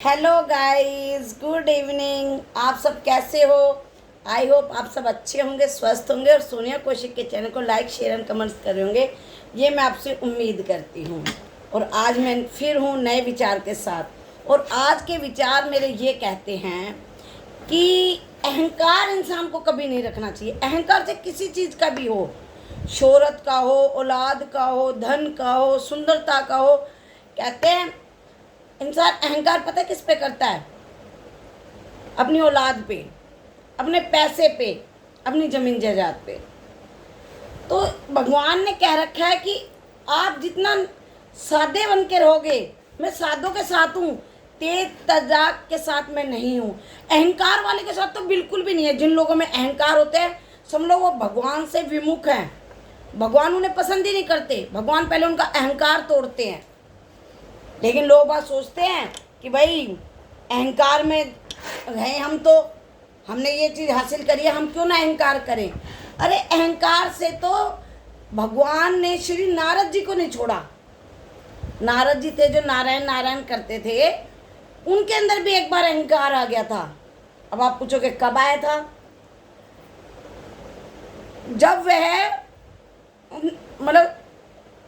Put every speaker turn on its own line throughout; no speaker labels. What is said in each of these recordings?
Hello guys, good evening. आप सब कैसे हो? आई होप आप सब अच्छे होंगे, स्वस्थ होंगे और सोनिया कौशिक के चैनल को लाइक शेयर एंड कमेंट्स कर रहे होंगे। ये मैं आपसे उम्मीद करती हूँ। और आज मैं फिर हूँ नए विचार के साथ। और आज के विचार मेरे ये कहते हैं कि अहंकार इंसान को कभी नहीं रखना चाहिए। अहंकार से किसी चीज़ का भी हो, शोहरत का हो, औलाद का हो, धन का हो, सुंदरता का हो। कहते हैं इंसान अहंकार पता है किस पे करता है? अपनी औलाद पे, अपने पैसे पे, अपनी जमीन जायदाद पे। तो भगवान ने कह रखा है कि आप जितना सादे बन के रहोगे, मैं साधों के साथ हूँ, तेज तजाक के साथ मैं नहीं हूँ। अहंकार वाले के साथ तो बिल्कुल भी नहीं है। जिन लोगों में अहंकार होते हैं समझ वो भगवान से विमुख हैं। भगवान उन्हें पसंद ही नहीं करते। भगवान पहले उनका अहंकार तोड़ते हैं। लेकिन लोग बात सोचते हैं कि भाई अहंकार में हैं हम, तो हमने ये चीज़ हासिल करी है, हम क्यों ना अहंकार करें। अरे अहंकार से तो भगवान ने श्री नारद जी को नहीं छोड़ा। नारद जी थे जो नारायण नारायण करते थे, उनके अंदर भी एक बार अहंकार आ गया था। अब आप पूछोगे कब आया था? जब वह मतलब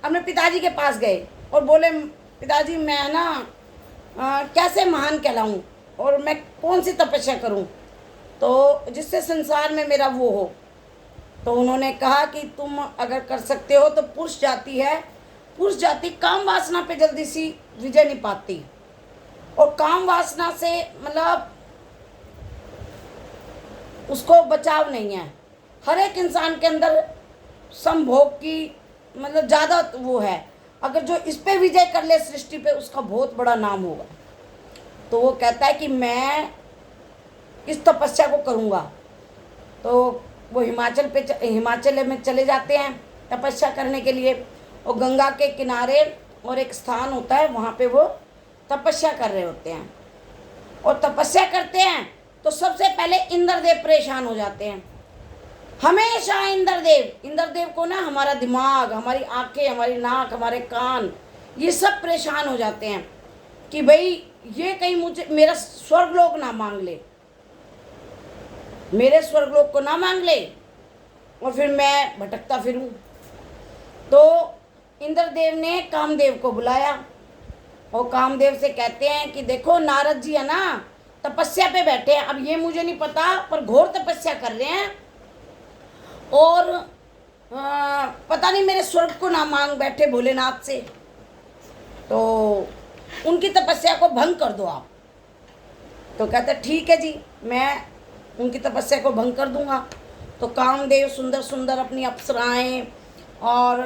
अपने पिताजी के पास गए और बोले, पिताजी मैं ना कैसे महान कहलाऊं और मैं कौन सी तपस्या करूं तो जिससे संसार में मेरा वो हो। तो उन्होंने कहा कि तुम अगर कर सकते हो तो पुरुष जाति है, पुरुष जाति काम वासना पे जल्दी सी विजय नहीं पाती। और काम वासना से मतलब उसको बचाव नहीं है। हर एक इंसान के अंदर संभोग की मतलब ज़्यादा वो है। अगर जो इस पे विजय कर ले सृष्टि पे, उसका बहुत बड़ा नाम होगा। तो वो कहता है कि मैं इस तपस्या को करूँगा। तो वो हिमाचल में चले जाते हैं तपस्या करने के लिए। और गंगा के किनारे और एक स्थान होता है, वहाँ पे वो तपस्या कर रहे होते हैं। और तपस्या करते हैं तो सबसे पहले इंद्रदेव परेशान हो जाते हैं। हमेशा इंद्रदेव को ना हमारा दिमाग, हमारी आंखें, हमारी नाक, हमारे कान, ये सब परेशान हो जाते हैं कि भाई ये कहीं मुझे मेरा स्वर्गलोक ना मांग ले, मेरे स्वर्गलोक को ना मांग ले और फिर मैं भटकता फिरूं। तो इंद्रदेव ने कामदेव को बुलाया और कामदेव से कहते हैं कि देखो नारद जी है ना तपस्या पे बैठे हैं। अब ये मुझे नहीं पता पर घोर तपस्या कर रहे हैं और पता नहीं मेरे स्वर्ग को ना मांग बैठे भोलेनाथ से। तो उनकी तपस्या को भंग कर दो आप। तो कहते ठीक है जी, मैं उनकी तपस्या को भंग कर दूंगा। तो कामदेव सुंदर सुंदर अपनी अप्सराएं और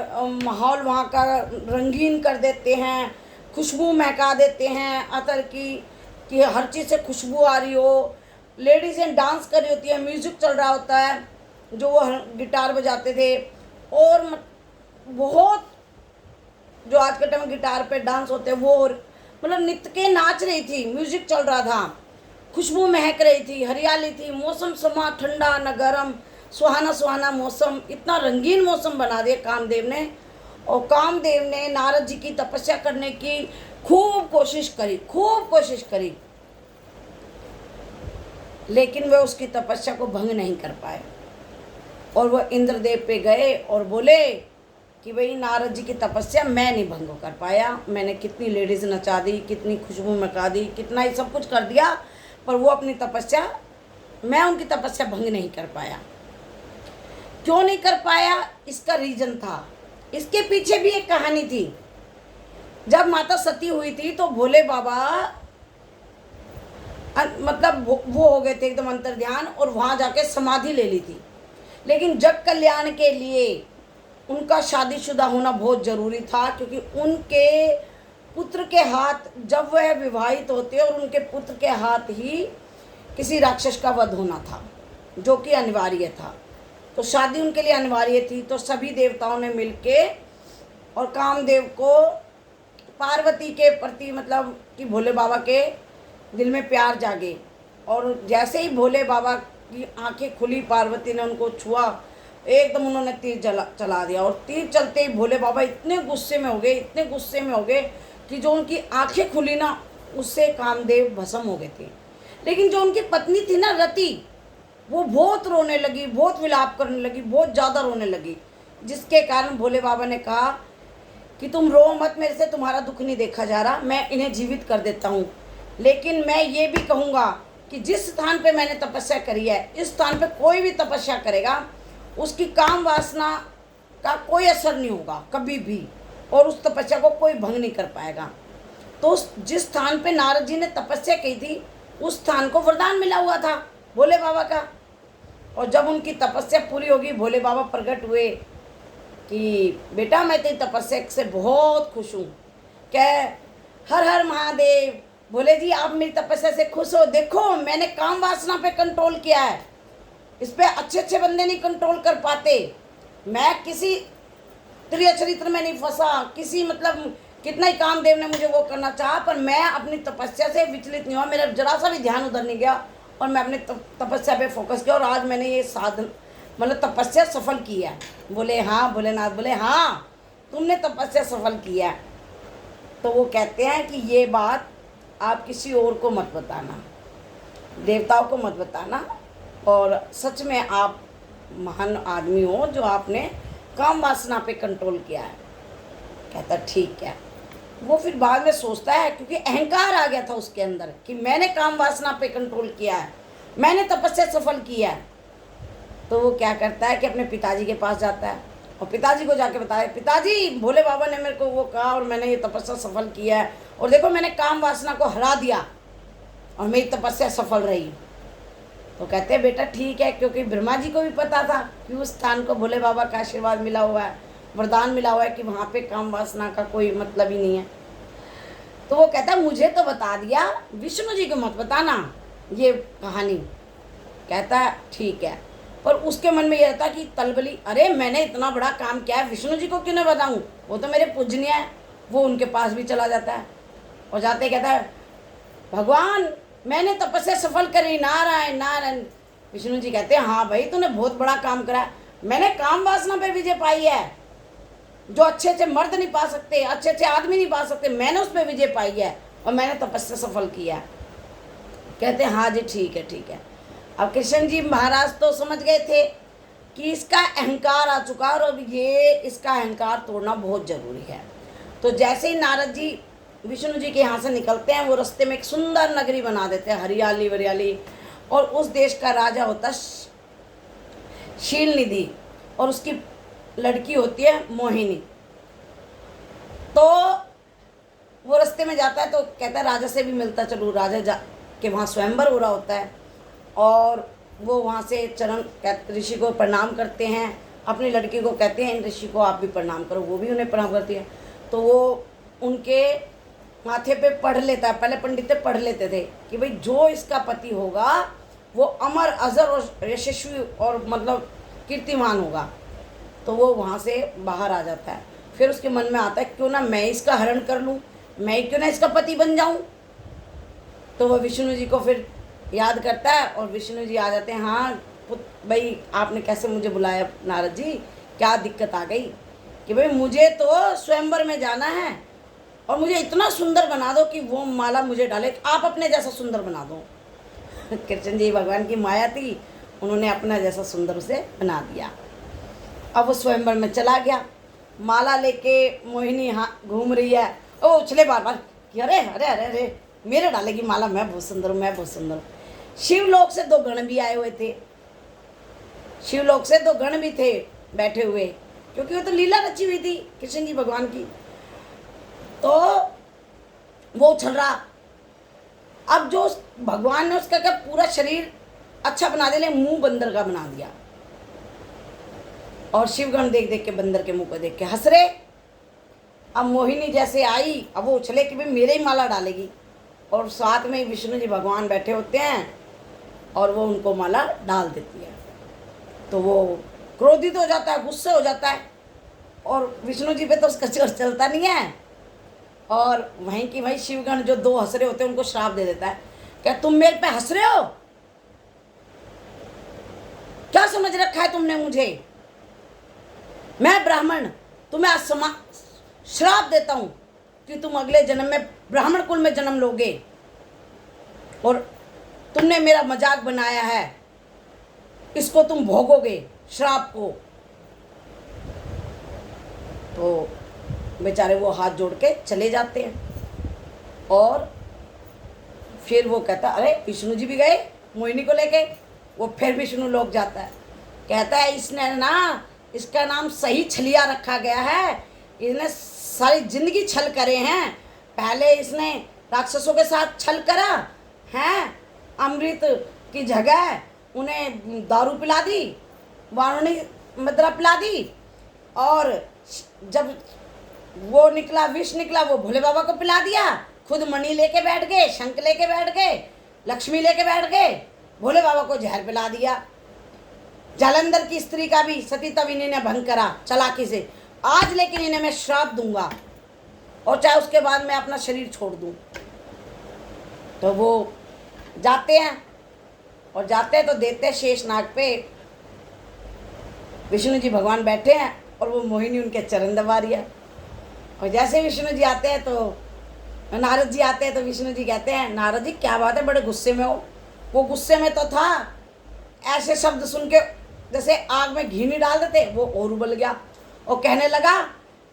माहौल वहाँ का रंगीन कर देते हैं, खुशबू महका देते हैं अतर की कि हर चीज़ से खुशबू आ रही हो। लेडीज़ें डांस कर रही होती है, म्यूज़िक चल रहा होता है, जो वो गिटार बजाते थे। और बहुत जो आज के टाइम में गिटार पे डांस होते हैं वो मतलब नृत्य के नाच रही थी, म्यूजिक चल रहा था, खुशबू महक रही थी, हरियाली थी, मौसम समा ठंडा न गर्म, सुहाना सुहाना मौसम। इतना रंगीन मौसम बना दिया कामदेव ने। और कामदेव ने नारद जी की तपस्या करने की खूब कोशिश करी, लेकिन वे उसकी तपस्या को भंग नहीं कर पाए। और वह इंद्रदेव पे गए और बोले कि भाई नारद जी की तपस्या मैं नहीं भंग कर पाया। मैंने कितनी लेडीज़ नचा दी, कितनी खुशबू मचा दी, कितना ही सब कुछ कर दिया, पर वो अपनी तपस्या, मैं उनकी तपस्या भंग नहीं कर पाया। क्यों नहीं कर पाया? इसका रीज़न था, इसके पीछे भी एक कहानी थी। जब माता सती हुई थी तो भोले बाबा मतलब वो हो गए थे एकदम अंतर्ध्यान और वहाँ जाके समाधि ले ली थी। लेकिन जग कल्याण के लिए उनका शादीशुदा होना बहुत ज़रूरी था, क्योंकि उनके पुत्र के हाथ, जब वह विवाहित होते और उनके पुत्र के हाथ ही किसी राक्षस का वध होना था, जो कि अनिवार्य था। तो शादी उनके लिए अनिवार्य थी। तो सभी देवताओं ने मिलके और कामदेव को पार्वती के प्रति मतलब कि भोले बाबा के दिल में प्यार जागे। और जैसे ही भोले बाबा की आंखें खुली, पार्वती ने उनको छुआ, एकदम उन्होंने तीर चला दिया। और तीर चलते ही भोले बाबा इतने गुस्से में हो गए कि जो उनकी आंखें खुली ना, उससे कामदेव भस्म हो गए थे। लेकिन जो उनकी पत्नी थी ना रति, वो बहुत रोने लगी, बहुत विलाप करने लगी, बहुत ज़्यादा रोने लगी, जिसके कारण भोले बाबा ने कहा कि तुम रो मत, मेरे से तुम्हारा दुख नहीं देखा जा रहा, मैं इन्हें जीवित कर देता हूँ। लेकिन मैं ये भी कहूँगा कि जिस स्थान पे मैंने तपस्या करी है, इस स्थान पे कोई भी तपस्या करेगा उसकी काम वासना का कोई असर नहीं होगा कभी भी, और उस तपस्या को कोई भंग नहीं कर पाएगा। तो जिस स्थान पे नारद जी ने तपस्या की थी, उस स्थान को वरदान मिला हुआ था भोले बाबा का। और जब उनकी तपस्या पूरी होगी, भोले बाबा प्रकट हुए कि बेटा मैं तेरी तपस्या से बहुत खुश हूँ। कह हर हर महादेव, बोले जी आप मेरी तपस्या से खुश हो, देखो मैंने काम वासना पे कंट्रोल किया है, इस पे अच्छे अच्छे बंदे नहीं कंट्रोल कर पाते, मैं किसी त्रिय चरित्र में नहीं फंसा, किसी मतलब कितना ही कामदेव ने मुझे वो करना चाहा, पर मैं अपनी तपस्या से विचलित नहीं हुआ, मेरा जरा सा भी ध्यान उधर नहीं गया और मैं अपनी तपस्या पे फोकस किया, और आज मैंने ये साधन मतलब तपस्या सफल की है। बोले हाँ भोलेनाथ, बोले हाँ तुमने तपस्या सफल किया है। तो वो कहते हैं कि ये बात आप किसी और को मत बताना, देवताओं को मत बताना, और सच में आप महान आदमी हो जो आपने काम वासना पे कंट्रोल किया है। कहता ठीक है। वो फिर बाद में सोचता है, क्योंकि अहंकार आ गया था उसके अंदर कि मैंने काम वासना पे कंट्रोल किया है, मैंने तपस्या सफल किया है। तो वो क्या करता है कि अपने पिताजी के पास जाता है और पिताजी को जाके बताया, पिताजी भोले बाबा ने मेरे को वो कहा और मैंने ये तपस्या सफल किया है, और देखो मैंने काम वासना को हरा दिया और मेरी तपस्या सफल रही। तो कहते हैं बेटा ठीक है, क्योंकि ब्रह्मा जी को भी पता था कि उस स्थान को भोले बाबा का आशीर्वाद मिला हुआ है, वरदान मिला हुआ है कि वहाँ पे काम वासना का कोई मतलब ही नहीं है। तो वो कहता है मुझे तो बता दिया, विष्णु जी को मत बताना ये कहानी। कहता है ठीक है, पर उसके मन में ये रहता कि तलबली, अरे मैंने इतना बड़ा काम किया है, विष्णु जी को क्यों नहीं बताऊँ, वो तो मेरे पूजनीय है। वो उनके पास भी चला जाता है और जाते कहता है भगवान मैंने तपस्या सफल करी, नारायण नारायण। विष्णु जी कहते हैं हाँ भाई तूने बहुत बड़ा काम करा, मैंने काम वासना पे विजय पाई है, जो अच्छे अच्छे मर्द नहीं पा सकते, अच्छे अच्छे आदमी नहीं पा सकते, मैंने उस पर विजय पाई है और मैंने तपस्या सफल किया है। कहते हैं हाँ जी ठीक है ठीक है। अब कृष्ण जी महाराज तो समझ गए थे कि इसका अहंकार आ चुका और अब ये इसका अहंकार तोड़ना बहुत ज़रूरी है। तो जैसे ही नारद जी विष्णु जी के यहाँ से निकलते हैं, वो रास्ते में एक सुंदर नगरी बना देते हैं, हरियाली वरियाली, और उस देश का राजा होता है शीलनिधि और उसकी लड़की होती है मोहिनी। तो वो रास्ते में जाता है तो कहता है राजा से भी मिलता चलूँ, राजा के वहाँ स्वयंवर हो रहा होता है और वो वहाँ से चरण ऋषि को प्रणाम करते हैं, अपनी लड़की को कहते हैं इन ऋषि को आप भी प्रणाम करो, वो भी उन्हें प्रणाम करती है। तो वो उनके माथे पे पढ़ लेता है, पहले पंडित पढ़ लेते थे कि भाई जो इसका पति होगा वो अमर अजर और यशस्वी और मतलब कीर्तिमान होगा। तो वो वहाँ से बाहर आ जाता है। फिर उसके मन में आता है क्यों ना मैं इसका हरण कर लूँ, मैं क्यों ना इसका पति बन जाऊँ। तो वह विष्णु जी को फिर याद करता है और विष्णु जी आ जाते हैं, हाँ भाई आपने कैसे मुझे बुलाया नारद जी, क्या दिक्कत आ गई कि भाई मुझे तो स्वयंवर में जाना है और मुझे इतना सुंदर बना दो कि वो माला मुझे डाले, आप अपने जैसा सुंदर बना दो। कृष्ण जी भगवान की माया थी, उन्होंने अपना जैसा सुंदर उसे बना दिया। अब वो स्वयंवर में चला गया, माला लेके मोहिनी हाँ घूम रही है, ओ उछले बार बार कि अरे अरे अरे अरे मेरे डालेगी माला, मैं बहुत सुंदर हूँ, मैं बहुत सुंदर हूँ। शिवलोक से दो गण भी आए हुए थे, शिवलोक से दो गण भी थे बैठे हुए, क्योंकि वो तो लीला रची हुई थी कृष्ण जी भगवान की। तो वो उछल रहा, अब जो भगवान ने उसका क्या पूरा शरीर अच्छा बना दिया, मुंह बंदर का बना दिया। और शिवगण देख देख के बंदर के मुंह को देख के हंस रहे। अब मोहिनी जैसे आई, अब वो उछले कि भाई मेरे ही माला डालेगी, और साथ में विष्णु जी भगवान बैठे होते हैं और वो उनको माला डाल देती है। तो वो क्रोधित हो जाता है, गुस्से हो जाता है, और विष्णु जी पे तो उसका जोर चलता नहीं है, और वहीं की वहीं शिवगण जो दो हंस रहे होते हैं उनको श्राप दे देता है, क्या तुम मेरे पे हंस रहे हो, क्या समझ रखा है तुमने मुझे, मैं ब्राह्मण तुम्हें आज श्राप देता हूँ कि तुम अगले जन्म में ब्राह्मण कुल में जन्म लोगे और तुमने मेरा मजाक बनाया है, इसको तुम भोगोगे, श्राप को। तो बेचारे वो हाथ जोड़ के चले जाते हैं। और फिर वो कहता, अरे विष्णु जी भी गए मोहिनी को लेके। वो फिर विष्णु लोक जाता है, कहता है इसने ना, इसका नाम सही छलिया रखा गया है, इसने सारी जिंदगी छल करे हैं। पहले इसने राक्षसों के साथ छल करा है, अमृत की जगह उन्हें दारू पिला दी, वारुणी मदरा पिला दी, और जब वो निकला, विष निकला, वो भोले बाबा को पिला दिया। खुद मणि लेके बैठ गए, शंख लेके बैठ गए, लक्ष्मी लेके बैठ गए, भोले बाबा को जहर पिला दिया। जालंधर की स्त्री का भी सती तब इन्हें भंग करा चालाकी से। आज लेकिन इन्हें मैं श्राप दूंगा, और चाहे उसके बाद मैं अपना शरीर छोड़ दूं। तो वो जाते हैं, और जाते हैं तो देते हैं शेषनाग पे। विष्णु जी भगवान बैठे हैं और वो मोहिनी उनके चरण दबा रही है। और जैसे विष्णु जी आते हैं तो नारद जी आते हैं, तो विष्णु जी कहते हैं, नारद जी क्या बात है, बड़े गुस्से में हो। वो गुस्से में तो था, ऐसे शब्द सुन के जैसे आग में घी नहीं डाल देते, वो और उबल गया और कहने लगा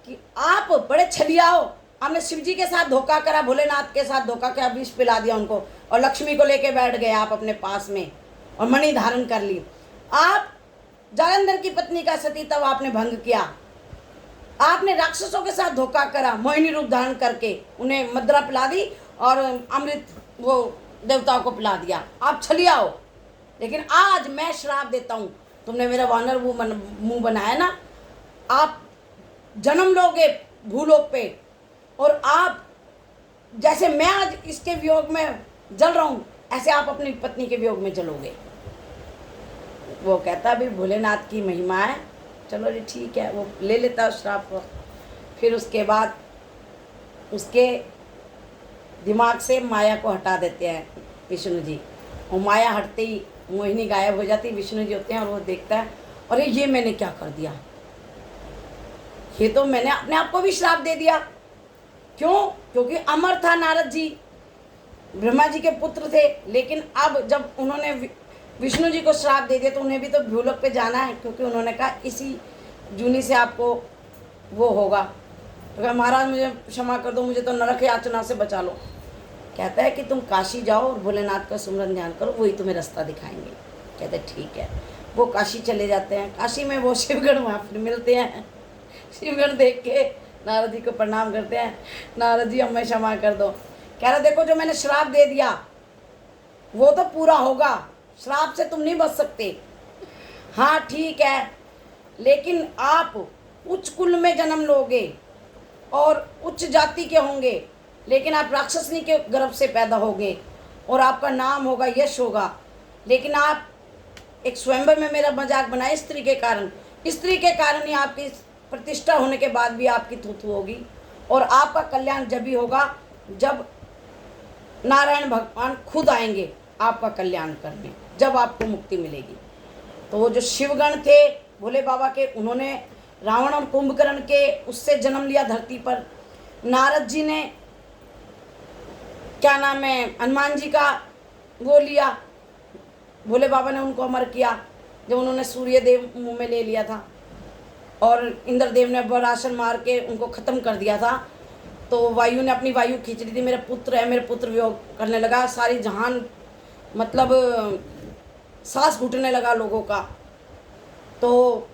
कि आप बड़े छलिया हो, आपने शिव जी के साथ धोखा करा, भोलेनाथ के साथ धोखा किया, विष पिला दिया उनको, और लक्ष्मी को लेके बैठ गए आप अपने पास में, और मणि धारण कर ली। आप जालंधर की पत्नी का सती तब आपने भंग किया, आपने राक्षसों के साथ धोखा करा, मोहिनी रूप धारण करके उन्हें मदरा पिला दी और अमृत वो देवताओं को पिला दिया। आप छलिया हो। लेकिन आज मैं श्राप देता हूँ, तुमने मेरा वानर मुंह बनाया ना, आप जन्म लोगे भूलोक पे, और आप जैसे मैं आज इसके वियोग में जल रहा हूँ, ऐसे आप अपनी पत्नी के वियोग में जलोगे। वो कहता भी भोलेनाथ की महिमा है, चलो जी ठीक है, वो ले लेता है श्राप को। फिर उसके बाद उसके दिमाग से माया को हटा देते हैं विष्णु जी, और माया हटते ही मोहिनी गायब हो जाती, विष्णु जी होते हैं, और वो देखता है, अरे ये मैंने क्या कर दिया, ये तो मैंने अपने आप को भी श्राप दे दिया। क्यों? क्योंकि अमर था नारद जी, ब्रह्मा जी के पुत्र थे, लेकिन अब जब उन्होंने विष्णु जी को श्राप दे दिया तो उन्हें भी तो भूलोक पे जाना है, क्योंकि उन्होंने कहा इसी जूनी से आपको वो होगा। तो कहा महाराज मुझे क्षमा कर दो, मुझे तो नरक यातना से बचा लो। कहता है कि तुम काशी जाओ और भोलेनाथ का सुमरन ध्यान करो, वही तुम्हें रास्ता दिखाएंगे। कहते ठीक है। वो काशी चले जाते हैं। काशी में वो शिवगण वहाँ फिर मिलते हैं। शिवगण देख के नारद जी को प्रणाम करते हैं, नारद जी हमें क्षमा कर दो। कह रहा देखो जो मैंने श्राप दे दिया वो तो पूरा होगा, श्राप से तुम नहीं बच सकते। हाँ ठीक है, लेकिन आप उच्च कुल में जन्म लोगे और उच्च जाति के होंगे, लेकिन आप राक्षसनी के गर्भ से पैदा होगे और आपका नाम होगा, यश होगा। लेकिन आप एक स्वयंवर में मेरा मजाक बनाए स्त्री के कारण, स्त्री के कारण ही आपकी प्रतिष्ठा होने के बाद भी आपकी थूथू होगी। और आपका कल्याण जब भी होगा जब नारायण भगवान खुद आएंगे आपका कल्याण करने, जब आपको मुक्ति मिलेगी। तो वो जो शिवगण थे भोले बाबा के, उन्होंने रावण और कुंभकर्ण के उससे जन्म लिया धरती पर। नारद जी ने क्या नाम है हनुमान जी का वो लिया, भोले बाबा ने उनको अमर किया जब उन्होंने सूर्य देव मुंह में ले लिया था, और इंद्रदेव ने बरासन मार के उनको ख़त्म कर दिया था। तो वायु ने अपनी वायु खींच ली थी, मेरा पुत्र है, मेरे पुत्र वियोग करने लगा, सारी जहान मतलब सांस घुटने लगा लोगों का। तो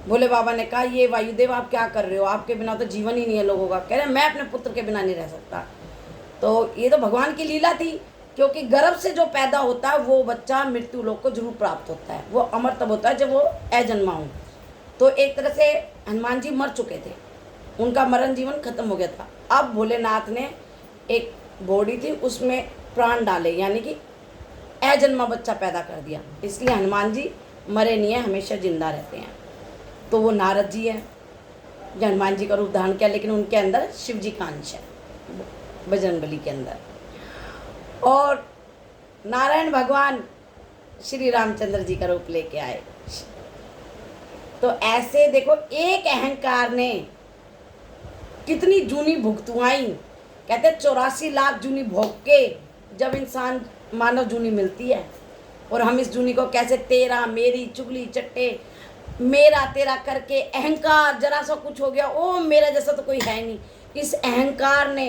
भोले बाबा ने कहा ये वायुदेव आप क्या कर रहे हो, आपके बिना तो जीवन ही नहीं है लोगों का। कह रहे मैं अपने पुत्र के बिना नहीं रह सकता। तो ये तो भगवान की लीला थी, क्योंकि गर्भ से जो पैदा होता है वो बच्चा मृत्यु लोक को जरूर प्राप्त होता है, वो अमर तब होता है जब वो अजन्मा हो। तो एक तरह से हनुमान जी मर चुके थे, उनका मरण जीवन खत्म हो गया था। अब भोलेनाथ ने एक बॉडी थी उसमें प्राण डाले, यानी कि अजन्मा बच्चा पैदा कर दिया, इसलिए हनुमान जी मरे नहीं हैं, हमेशा जिंदा रहते हैं। तो वो नारद जी हैं जो हनुमान जी का रूप धारण किया, लेकिन उनके अंदर शिव जी का अंश है बजरंगबली के अंदर। और नारायण भगवान श्री रामचंद्र जी का रूप लेके आए। तो ऐसे देखो एक अहंकार ने कितनी जूनी भुगतुआई, कहते 84 लाख जूनी भोग के जब इंसान मानव जूनी मिलती है, और हम इस जूनी को कैसे तेरा मेरी चुगली चट्टे मेरा तेरा करके अहंकार, जरा सा कुछ हो गया ओ मेरा जैसा तो कोई है नहीं, इस अहंकार ने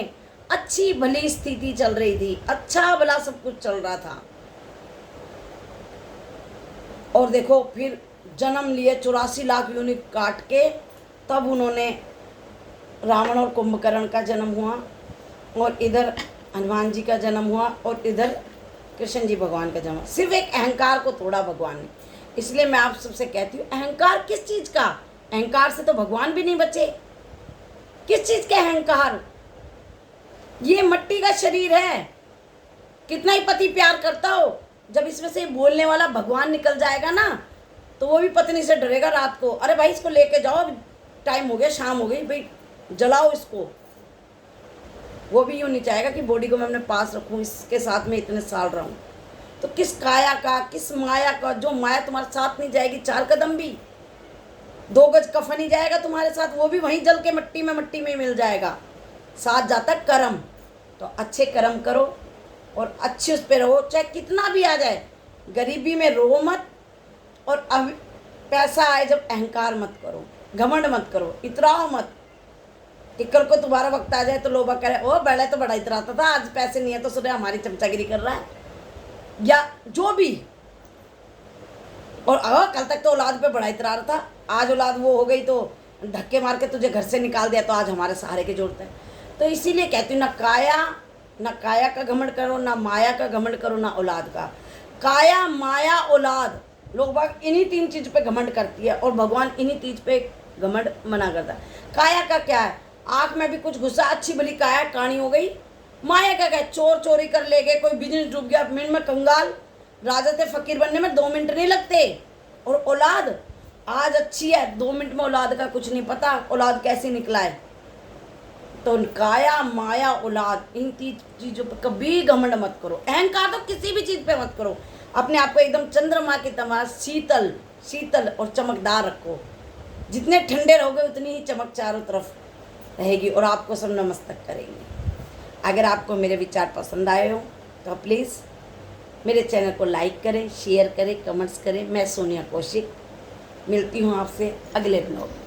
अच्छी भली स्थिति चल रही थी, अच्छा भला सब कुछ चल रहा था, और देखो फिर जन्म लिए 84 लाख योनि काट के, तब उन्होंने रावण और कुंभकर्ण का जन्म हुआ, और इधर हनुमान जी का जन्म हुआ, और इधर कृष्ण जी भगवान का जन्म। सिर्फ एक अहंकार को तोड़ा भगवान ने। इसलिए मैं आप सबसे कहती हूँ, अहंकार किस चीज़ का? अहंकार से तो भगवान भी नहीं बचे। किस चीज़ का अहंकार? ये मिट्टी का शरीर है, कितना ही पति प्यार करता हो, जब इसमें से बोलने वाला भगवान निकल जाएगा ना, तो वो भी पत्नी से डरेगा रात को, अरे भाई इसको लेके जाओ, टाइम हो गया, शाम हो गई, भाई जलाओ इसको। वो भी यूँ नहीं चाहेगा कि बॉडी को मैं अपने पास रखूँ, इसके साथ में इतने साल रहूँ। तो किस काया का, किस माया का? जो माया तुम्हारे साथ नहीं जाएगी 4 कदम भी, 2 गज कफन ही जाएगा तुम्हारे साथ, वो भी वहीं जल के मिट्टी में मिल जाएगा। साथ जाता कर्म। तो अच्छे कर्म करो और अच्छे उस पर रहो, चाहे कितना भी आ जाए। गरीबी में रो मत, और अब पैसा आए जब अहंकार मत करो, घमंड मत करो, इतराओ मत कि कल को तुम्हारा वक्त आ जाए तो लोग कह रहे ओ बड़ा तो बड़ा इतराता था, आज पैसे नहीं है तो सुने हमारी चमचागिरी कर रहा है, या जो भी। और कल तक तो औलाद पे बड़ा इतरा रहा था, आज औलाद वो हो गई तो धक्के मार के तुझे घर से निकाल दिया, तो आज हमारे सहारे की जरूरत है। तो इसीलिए कहती हूँ, ना काया का घमंड करो, ना माया का घमंड करो, ना औलाद का। काया माया औलाद, लोग बाग इन्हीं 3 चीज़ पे घमंड करती है, और भगवान इन्हीं चीज़ पे घमंड मना करता है। काया का क्या है? आँख में भी कुछ घुसा, अच्छी भली काया काणी हो गई। माया का क्या है? चोर चोरी कर ले गए, कोई बिजनेस डूब गया, मिनट में कंगाल। राजा से फकीर बनने में 2 मिनट नहीं लगते। और औलाद आज अच्छी है, 2 मिनट में औलाद का कुछ नहीं पता, औलाद कैसे निकला है। तो काया माया औलाद, इन 3 चीज़ों पर कभी घमंड मत करो। अहंकार तो किसी भी चीज़ पे मत करो। अपने आप को एकदम चंद्रमा की तरह शीतल और चमकदार रखो। जितने ठंडे रहोगे उतनी ही चमक चारों तरफ रहेगी, और आपको सब नमस्तक करेंगे। अगर आपको मेरे विचार पसंद आए हो तो प्लीज़ मेरे चैनल को लाइक करें, शेयर करें, कमेंट्स करें। मैं सोनिया कौशिक मिलती हूँ आपसे अगले ब्लॉग में।